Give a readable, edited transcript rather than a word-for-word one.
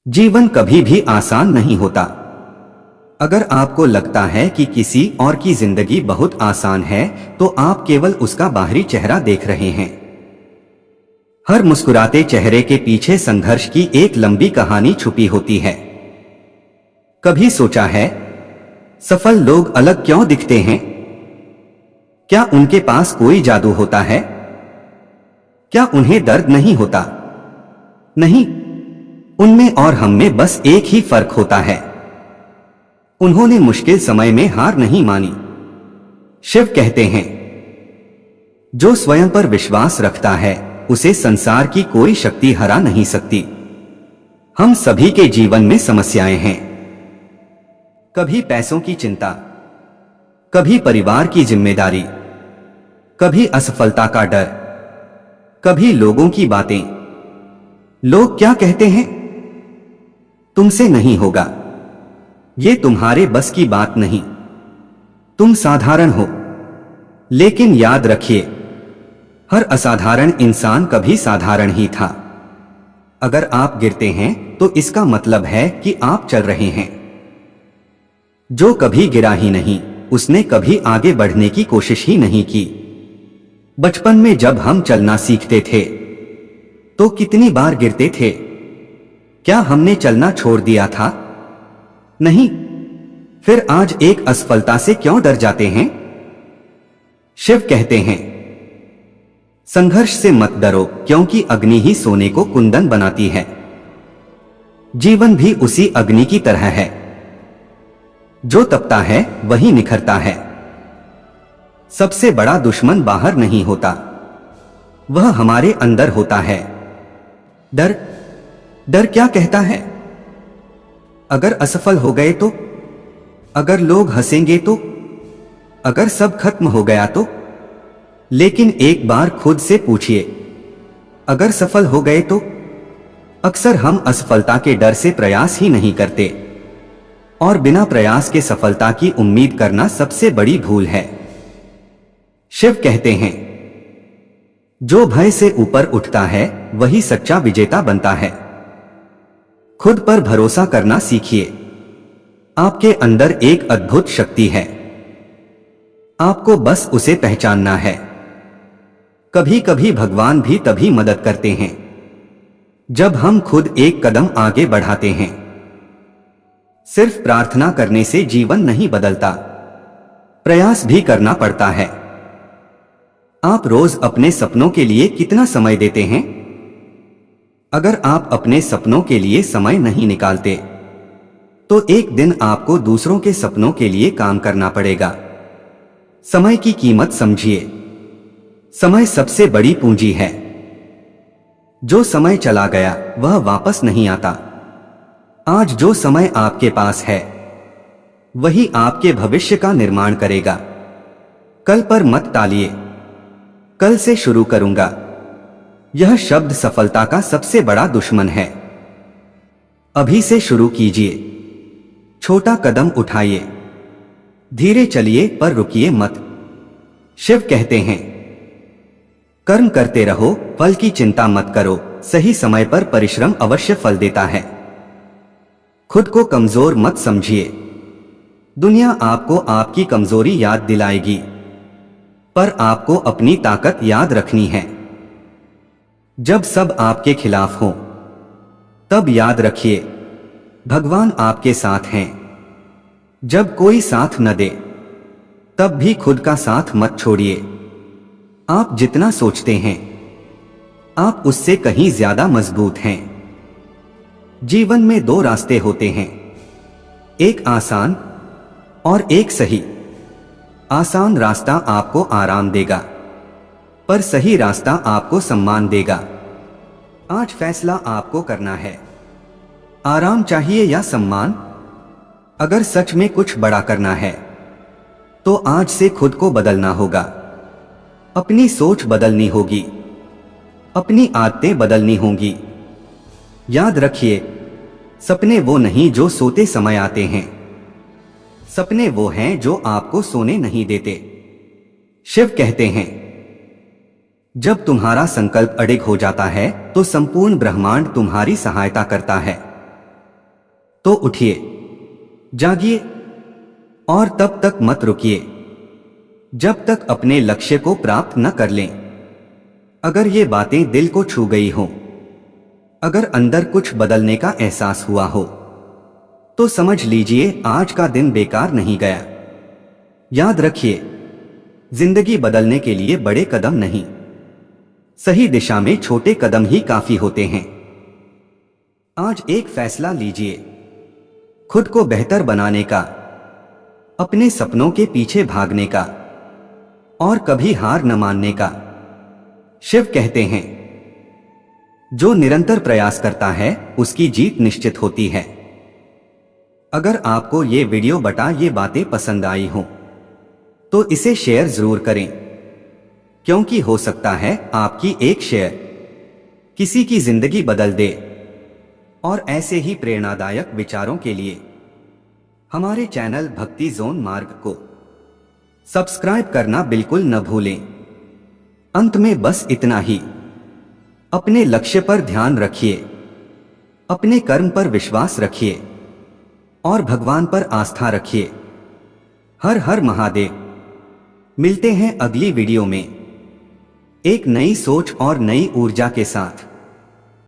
जीवन कभी भी आसान नहीं होता। अगर आपको लगता है कि किसी और की जिंदगी बहुत आसान है, तो आप केवल उसका बाहरी चेहरा देख रहे हैं। हर मुस्कुराते चेहरे के पीछे संघर्ष की एक लंबी कहानी छुपी होती है। कभी सोचा है, सफल लोग अलग क्यों दिखते हैं? क्या उनके पास कोई जादू होता है? क्या उन्हें दर्द नहीं होता? नहीं, उनमें और हम में बस एक ही फर्क होता है। उन्होंने मुश्किल समय में हार नहीं मानी। शिव कहते हैं, जो स्वयं पर विश्वास रखता है उसे संसार की कोई शक्ति हरा नहीं सकती। हम सभी के जीवन में समस्याएं हैं। कभी पैसों की चिंता, कभी परिवार की जिम्मेदारी, कभी असफलता का डर, कभी लोगों की बातें। लोग क्या कहते हैं? तुमसे नहीं होगा, ये तुम्हारे बस की बात नहीं, तुम साधारण हो। लेकिन याद रखिए, हर असाधारण इंसान कभी साधारण ही था। अगर आप गिरते हैं तो इसका मतलब है कि आप चल रहे हैं। जो कभी गिरा ही नहीं, उसने कभी आगे बढ़ने की कोशिश ही नहीं की। बचपन में जब हम चलना सीखते थे तो कितनी बार गिरते थे? क्या हमने चलना छोड़ दिया था? नहीं। फिर आज एक असफलता से क्यों डर जाते हैं? शिव कहते हैं, संघर्ष से मत डरो, क्योंकि अग्नि ही सोने को कुंदन बनाती है। जीवन भी उसी अग्नि की तरह है। जो तपता है वही निखरता है। सबसे बड़ा दुश्मन बाहर नहीं होता, वह हमारे अंदर होता है। डर, डर क्या कहता है? अगर असफल हो गए तो? अगर लोग हंसेंगे तो? अगर सब खत्म हो गया तो? लेकिन एक बार खुद से पूछिए, अगर सफल हो गए तो? अक्सर हम असफलता के डर से प्रयास ही नहीं करते, और बिना प्रयास के सफलता की उम्मीद करना सबसे बड़ी भूल है। शिव कहते हैं, जो भय से ऊपर उठता है वही सच्चा विजेता बनता है। खुद पर भरोसा करना सीखिए। आपके अंदर एक अद्भुत शक्ति है, आपको बस उसे पहचानना है। कभी कभी भगवान भी तभी मदद करते हैं जब हम खुद एक कदम आगे बढ़ाते हैं। सिर्फ प्रार्थना करने से जीवन नहीं बदलता, प्रयास भी करना पड़ता है। आप रोज अपने सपनों के लिए कितना समय देते हैं? अगर आप अपने सपनों के लिए समय नहीं निकालते तो एक दिन आपको दूसरों के सपनों के लिए काम करना पड़ेगा। समय की कीमत समझिए। समय सबसे बड़ी पूंजी है। जो समय चला गया वह वापस नहीं आता। आज जो समय आपके पास है वही आपके भविष्य का निर्माण करेगा। कल पर मत टालिए। कल से शुरू करूंगा, यह शब्द सफलता का सबसे बड़ा दुश्मन है। अभी से शुरू कीजिए। छोटा कदम उठाइए, धीरे चलिए पर रुकिए मत। शिव कहते हैं, कर्म करते रहो, फल की चिंता मत करो, सही समय पर परिश्रम अवश्य फल देता है। खुद को कमजोर मत समझिए। दुनिया आपको आपकी कमजोरी याद दिलाएगी, पर आपको अपनी ताकत याद रखनी है। जब सब आपके खिलाफ हो तब याद रखिए, भगवान आपके साथ हैं। जब कोई साथ न दे तब भी खुद का साथ मत छोड़िए। आप जितना सोचते हैं आप उससे कहीं ज्यादा मजबूत हैं। जीवन में दो रास्ते होते हैं, एक आसान और एक सही। आसान रास्ता आपको आराम देगा, पर सही रास्ता आपको सम्मान देगा। आज फैसला आपको करना है, आराम चाहिए या सम्मान। अगर सच में कुछ बड़ा करना है तो आज से खुद को बदलना होगा। अपनी सोच बदलनी होगी, अपनी आदतें बदलनी होंगी। याद रखिए, सपने वो नहीं जो सोते समय आते हैं, सपने वो हैं जो आपको सोने नहीं देते। शिव कहते हैं, जब तुम्हारा संकल्प अडिग हो जाता है तो संपूर्ण ब्रह्मांड तुम्हारी सहायता करता है। तो उठिए, जागिए और तब तक मत रुकिए जब तक अपने लक्ष्य को प्राप्त न कर लें। अगर ये बातें दिल को छू गई हों, अगर अंदर कुछ बदलने का एहसास हुआ हो, तो समझ लीजिए आज का दिन बेकार नहीं गया। याद रखिए, जिंदगी बदलने के लिए बड़े कदम नहीं, सही दिशा में छोटे कदम ही काफी होते हैं। आज एक फैसला लीजिए, खुद को बेहतर बनाने का, अपने सपनों के पीछे भागने का और कभी हार न मानने का। शिव कहते हैं, जो निरंतर प्रयास करता है उसकी जीत निश्चित होती है। अगर आपको ये वीडियो ये बातें पसंद आई हों, तो इसे शेयर जरूर करें, क्योंकि हो सकता है आपकी एक शेयर किसी की जिंदगी बदल दे। और ऐसे ही प्रेरणादायक विचारों के लिए हमारे चैनल भक्ति जोन मार्ग को सब्सक्राइब करना बिल्कुल न भूलें। अंत में बस इतना ही, अपने लक्ष्य पर ध्यान रखिए, अपने कर्म पर विश्वास रखिए और भगवान पर आस्था रखिए। हर हर महादेव। मिलते हैं अगली वीडियो में एक नई सोच और नई ऊर्जा के साथ।